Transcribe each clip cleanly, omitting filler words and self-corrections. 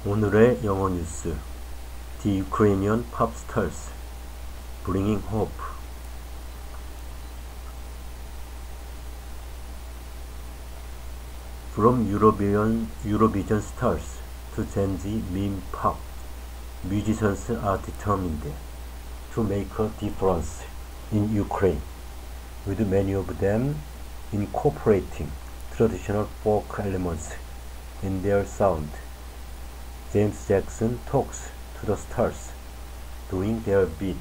오늘의 영어 뉴스. The Ukrainian pop stars bringing hope. From Eurovision stars to Gen Z meme pop, musicians are determined to make a difference in Ukraine, with many of them incorporating traditional folk elements in their sound. James Jackson talks to the stars, doing their bit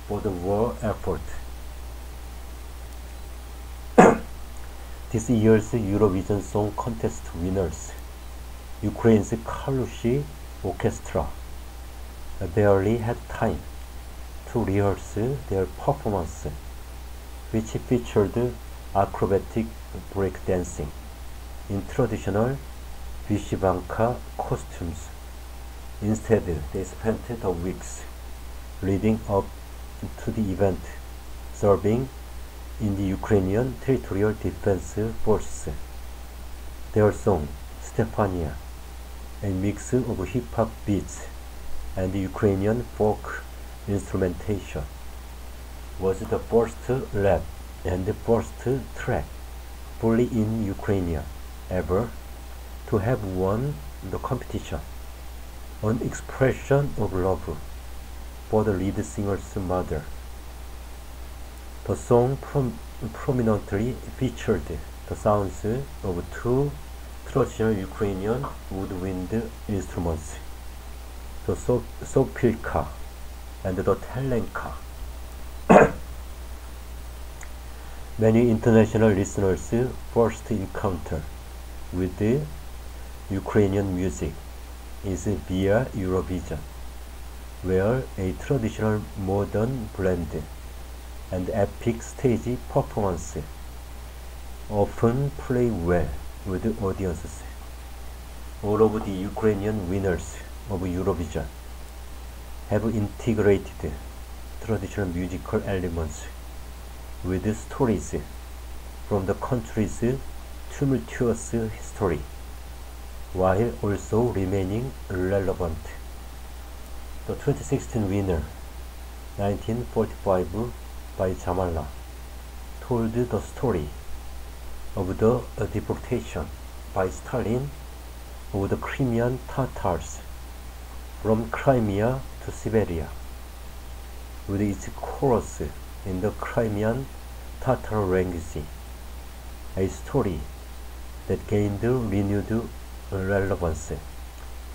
for the war effort. This year's Eurovision Song Contest winners, Ukraine's Kalushi Orchestra, barely had time to rehearse their performance, which featured acrobatic breakdancing in traditional Vyshyvanka costumes. Instead, they spent the weeks leading up to the event serving in the Ukrainian Territorial Defense Forces. Their song, Stefania, a mix of hip-hop beats and Ukrainian folk instrumentation, was the first rap and the first track fully in Ukrainian ever to have won the competition, an expression of love for the lead singer's mother. The song prominently featured the sounds of two traditional Ukrainian woodwind instruments, the sopilka and the telenka. Many international listeners' first encounter with the Ukrainian music is via Eurovision, where a traditional modern blend and epic stage performance often play well with audiences. All of the Ukrainian winners of Eurovision have integrated traditional musical elements with stories from the country's tumultuous history, while also remaining relevant. The 2016 winner, 1945 by Jamala, told the story of the deportation by Stalin of the Crimean Tatars from Crimea to Siberia, with its chorus in the Crimean Tatar language, a story that gained renewed relevance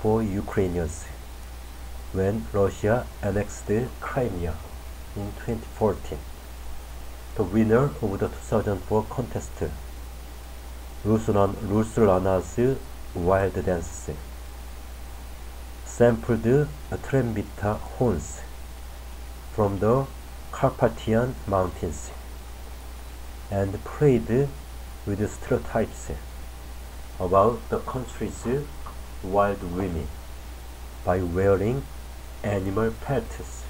for Ukrainians when Russia annexed Crimea in 2014. The winner of the 2004 contest, Ruslana's Wild Dance, sampled trembita horns from the Carpathian Mountains and played with stereotypes about the country's wild women by wearing animal pelts.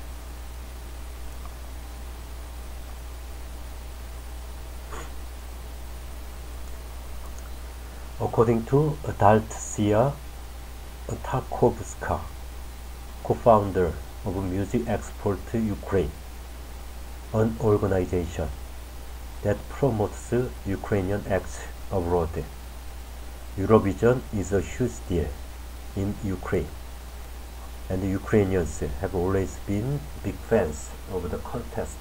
According to Daltsia Tarkovska, co-founder of Music Export Ukraine, an organization that promotes Ukrainian acts abroad, Eurovision is a huge deal in Ukraine, and Ukrainians have always been big fans of the contest.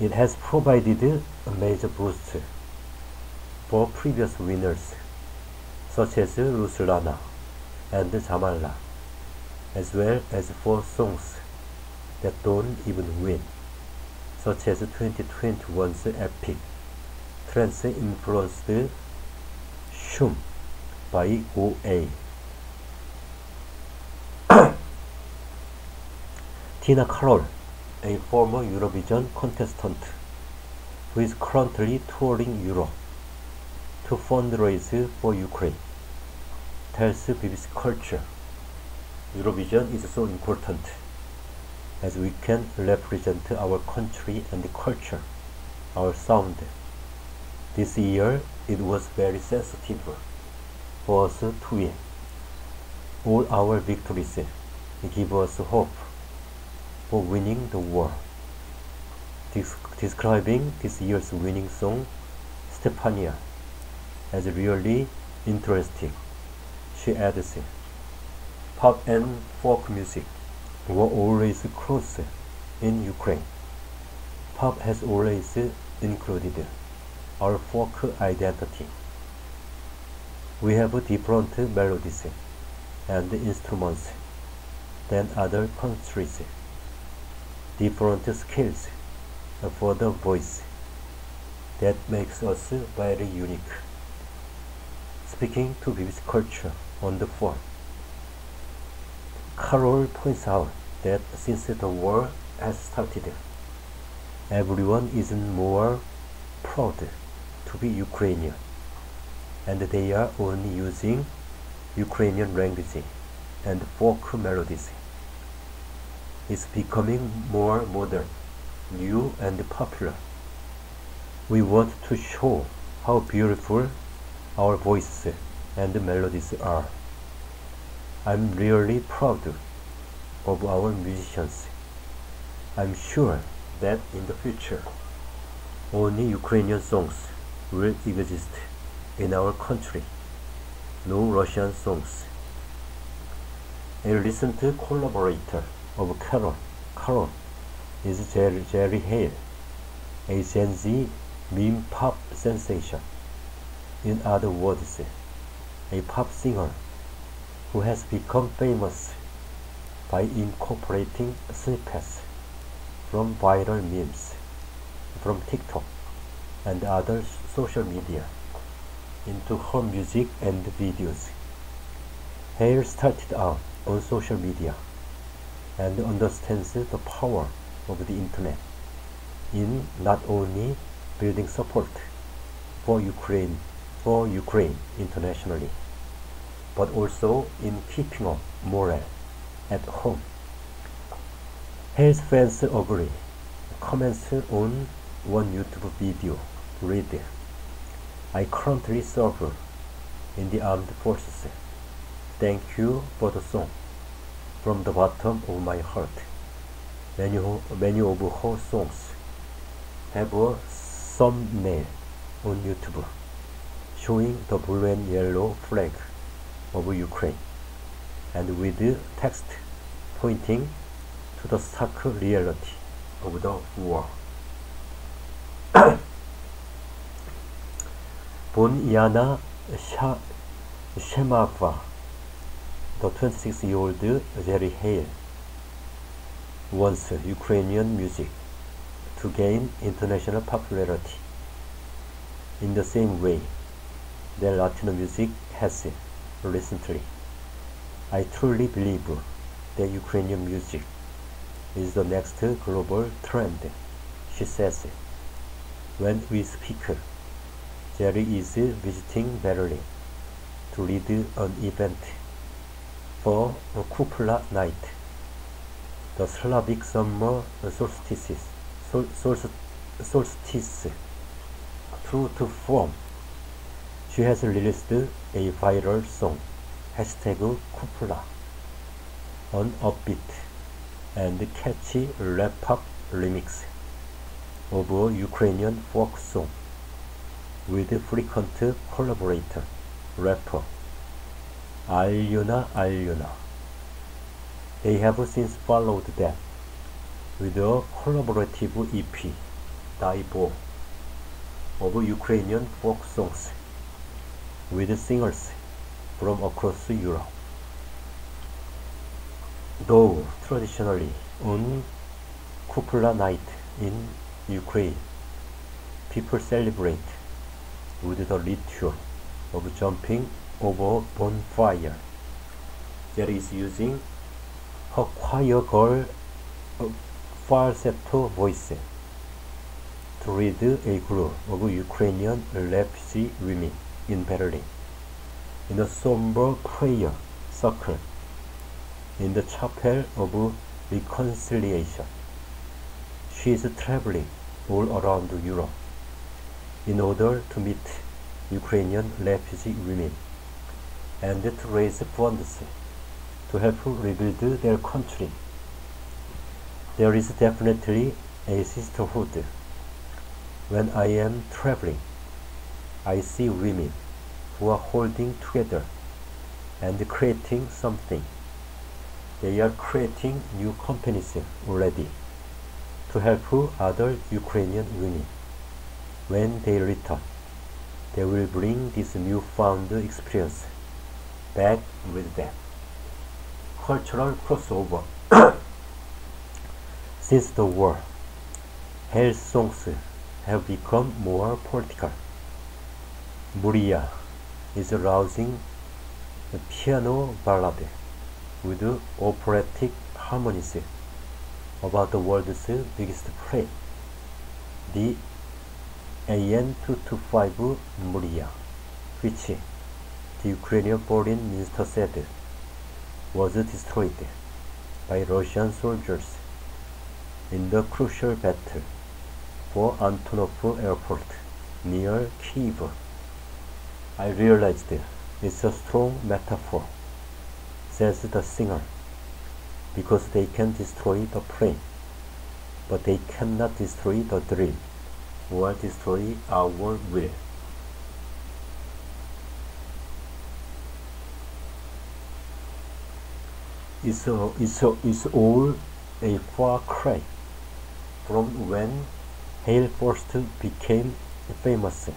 It has provided a major boost for previous winners, such as Ruslana and Jamala, as well as for songs that don't even win, such as 2021's epic trance-influenced Shum by OA. Tina Carroll, a former Eurovision contestant who is currently touring Europe to fundraise for Ukraine, tells BBC Culture, Eurovision is so important as we can represent our country and culture, our sound. This year it was very sensitive for us to win. All our victories give us hope for winning the war. Describing this year's winning song, Stefania, as really interesting. She adds, pop and folk music were always close in Ukraine. Pop has always included our folk identity. We have different melodies and instruments than other countries, different skills for the voice that makes us very unique. Speaking to BBC Culture on the phone, Carol points out that since the war has started, everyone is more proud to be Ukrainian, and they are only using Ukrainian language and folk melodies. It's becoming more modern, new and popular. We want to show how beautiful our voices and melodies are. I'm really proud of our musicians. I'm sure that in the future, only Ukrainian songs will exist in our country, no Russian songs. A recent collaborator of Carol is Jerry Hale, a Gen Z meme pop sensation. In other words, a pop singer who has become famous by incorporating snippets from viral memes from TikTok and other social media into her music and videos. Hale started out on social media and understands the power of the internet in not only building support for Ukraine internationally, but also in keeping up morale at home. Hale's fans agree. Comments on one YouTube video read, I currently serve in the armed forces. Thank you for the song. From the bottom of my heart. Many of her songs have a thumbnail on YouTube showing the blue and yellow flag of Ukraine, and with text pointing to the stark reality of the war. Born Yana Shemava, the 26-year-old Jerry Hale wants Ukrainian music to gain international popularity in the same way that Latino music has recently. I truly believe that Ukrainian music is the next global trend, she says. When we speak, Jerry is visiting Berlin to lead an event for a Kupla night, the Slavic summer solstice. True to form, she has released a viral song, #Kupla, an upbeat and catchy rap-pop remix of a Ukrainian folk song with frequent collaborator, rapper Alyona. They have since followed that with a collaborative EP, Daibo, of Ukrainian folk songs with singers from across Europe. Though traditionally on Kupla night in Ukraine, people celebrate with the ritual of jumping over a bonfire. Jerry is using her choir girl falsetto voice to lead a group of Ukrainian refugee women in Berlin in a somber prayer circle in the Chapel of Reconciliation. She is traveling all around Europe in order to meet Ukrainian refugee women and to raise funds to help rebuild their country. There is definitely a sisterhood. When I am traveling, I see women who are holding together and creating something. They are creating new companies already to help other Ukrainian women. When they return, they will bring this newfound experience back with them. Cultural crossover. Since the war, Hell songs have become more political. Muria is a rousing piano ballad with operatic harmonies about the world's biggest play, the AN-225 Muria, which the Ukrainian foreign minister said was destroyed by Russian soldiers in the crucial battle for Antonov Airport near Kyiv. I realized it's a strong metaphor, says the singer, because they can destroy the plane, but they cannot destroy the dream or destroy our will. It's all a far cry from when Hale first became famous.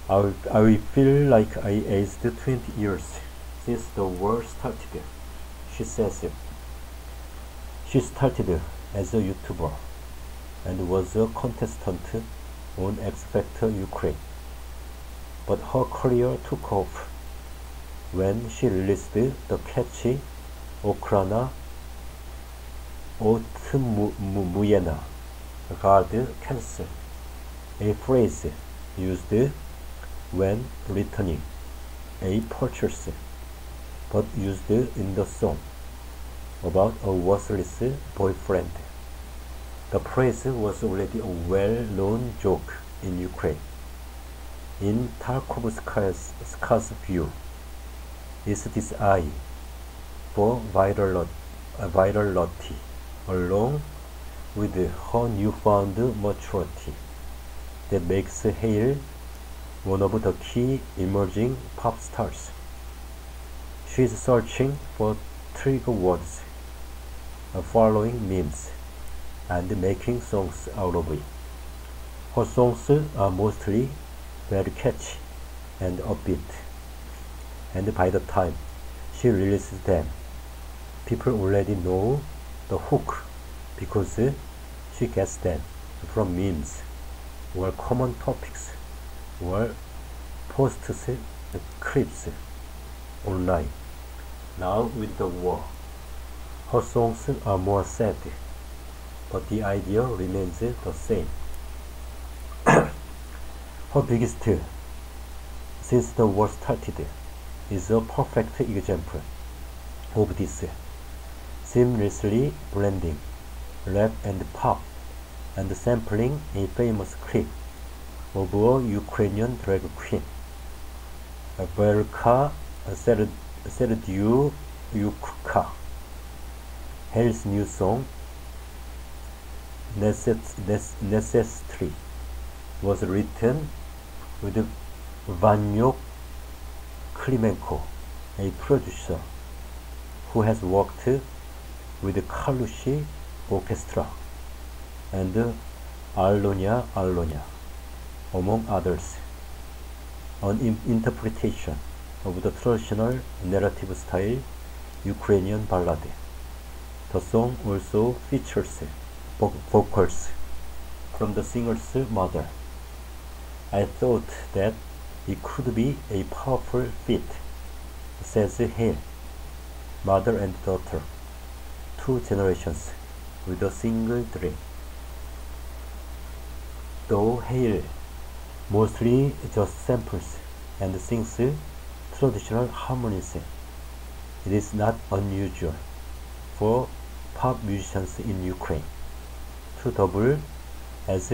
I feel like I aged 20 years since the war started, she says. She started as a YouTuber and was a contestant on X Factor Ukraine. But her career took off when she released the catchy Okrana Otmuyena, God cancel, a phrase used when returning a purchase, but used in the song about a worthless boyfriend. The phrase was already a well-known joke in Ukraine. In Tarkovskaya's view, is this eye for virality, along with her newfound maturity, that makes Hale one of the key emerging pop stars. She is searching for trigger words, following memes, and making songs out of it. Her songs are mostly very catchy and upbeat, and by the time she releases them, people already know the hook because she gets them from memes or common topics or posts clips online. Now with the war, her songs are more sad, but the idea remains the same. Her biggest since the war started is a perfect example of this, seamlessly blending rap and pop and sampling a famous clip of a Ukrainian drag queen, Velka Serdyukka. Hale's new song Necessary was written with Vanyok Klimenko, a producer who has worked with the Kalushi Orchestra and Allonia, among others. An interpretation of the traditional narrative style Ukrainian ballad. The song also features vocals from the singer's mother. I thought that it could be a powerful fit, says Hale. Mother and daughter, 2 generations with a single dream. Though Hale mostly just samples and sings traditional harmonies, it is not unusual for pop musicians in Ukraine to double as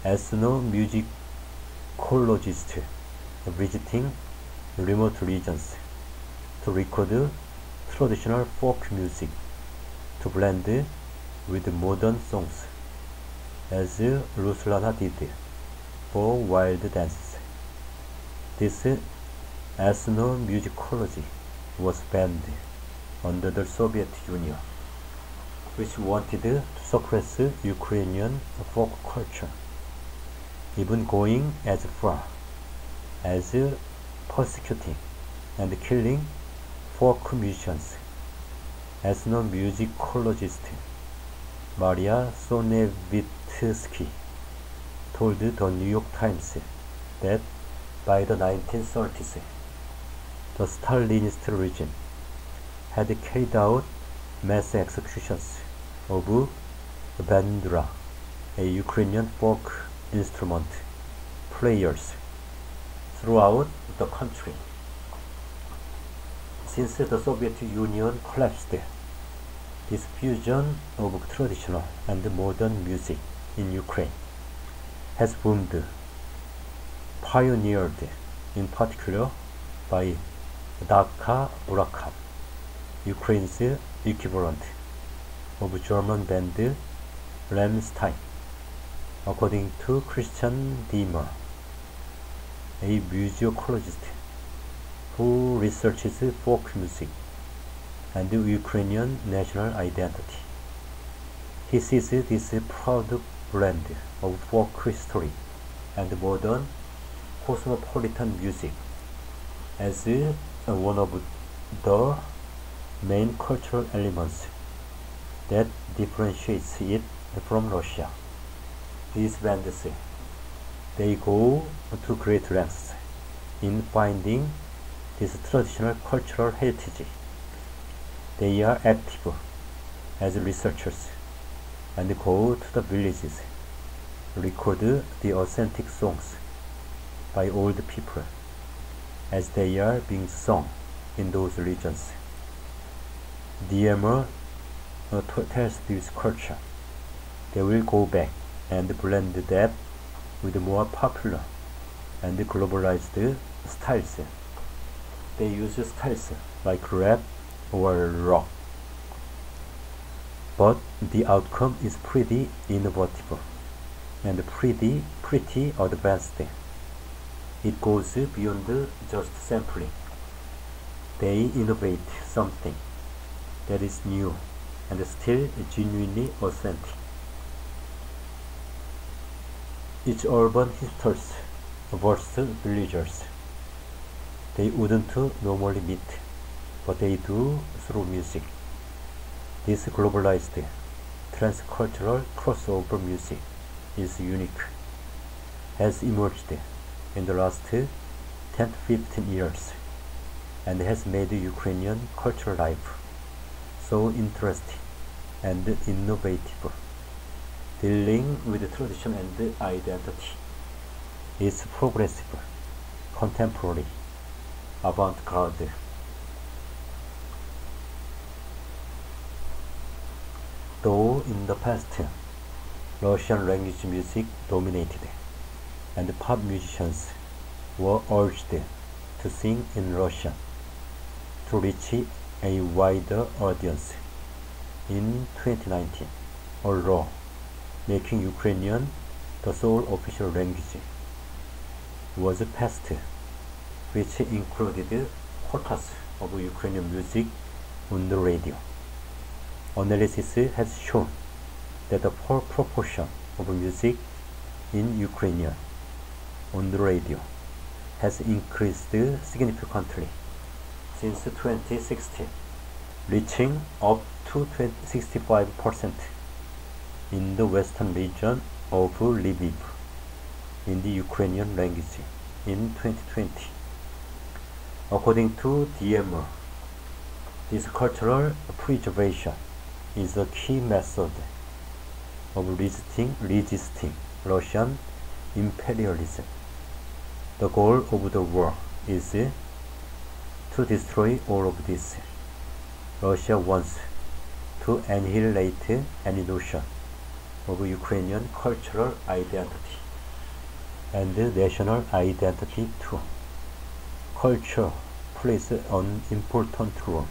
ethnomusicologists visiting remote regions to record traditional folk music to blend with modern songs, as Ruslana did for wild dances. This ethnomusicology was banned under the Soviet Union, which wanted to suppress Ukrainian folk culture, even going as far as persecuting and killing folk musicians. Ethnomusicologist Maria Sonevitsky told the New York Times that by the 1930s, the Stalinist regime had carried out mass executions of bandura, a Ukrainian folk instrument players, throughout the country. Since the Soviet Union collapsed, this fusion of traditional and modern music in Ukraine has boomed, pioneered in particular by Daka Burakam, Ukraine's equivalent of German band Rammstein, according to Christian Diemer, a musicologist who researches folk music and Ukrainian national identity. He sees this proud blend of folk history and modern cosmopolitan music as one of the main cultural elements that differentiates it from Russia. These bands, they go to great lengths in finding this traditional cultural heritage. They are active as researchers and go to the villages, record the authentic songs by old people as they are being sung in those regions. Diemer tells this culture. They will go back and blend that with more popular and globalized styles. They use styles like rap or rock. But the outcome is pretty innovative and pretty advanced. It goes beyond just sampling. They innovate something that is new and still genuinely authentic. Each urban hipsters versus villagers. They wouldn't normally meet, but they do through music. This globalized, transcultural crossover music is unique, has emerged in the last 10 to 15 years, and has made Ukrainian cultural life so interesting and innovative. Dealing with tradition and identity is progressive, contemporary, avant-garde. Though in the past, Russian language music dominated, and pop musicians were urged to sing in Russian to reach a wider audience. In 2019, although making Ukrainian the sole official language was passed, which included quotas of Ukrainian music on the radio. Analysis has shown that the proportion of music in Ukrainian on the radio has increased significantly since 2016, reaching up to 65% in the western region of Lviv in the Ukrainian language in 2020. According to Diemer, this cultural preservation is a key method of resisting Russian imperialism. The goal of the war is to destroy all of this. Russia wants to annihilate any notion of Ukrainian cultural identity and national identity too. Culture plays an important role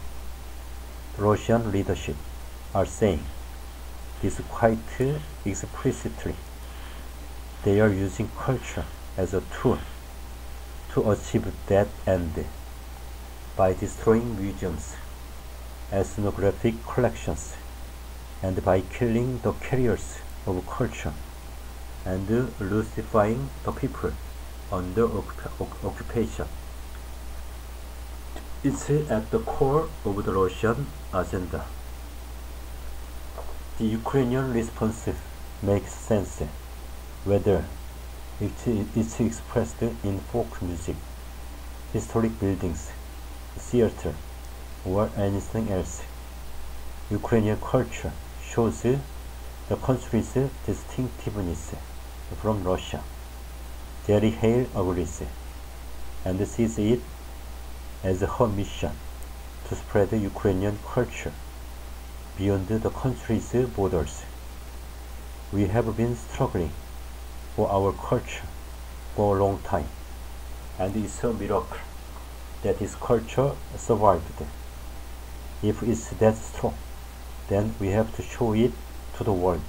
The Russian leadership are saying this quite explicitly. They are using culture as a tool to achieve that end by destroying museums, ethnographic collections, and by killing the carriers of culture and lucifying the people under occupation. It's at the core of the Russian agenda. The Ukrainian response makes sense, whether it's expressed in folk music, historic buildings, theater, or anything else. Ukrainian culture shows the country's distinctiveness from Russia. Jerry Hale agrees and sees it as her mission to spread Ukrainian culture beyond the country's borders. We have been struggling for our culture for a long time, and it's a miracle that this culture survived. If it's that strong, then we have to show it to the world.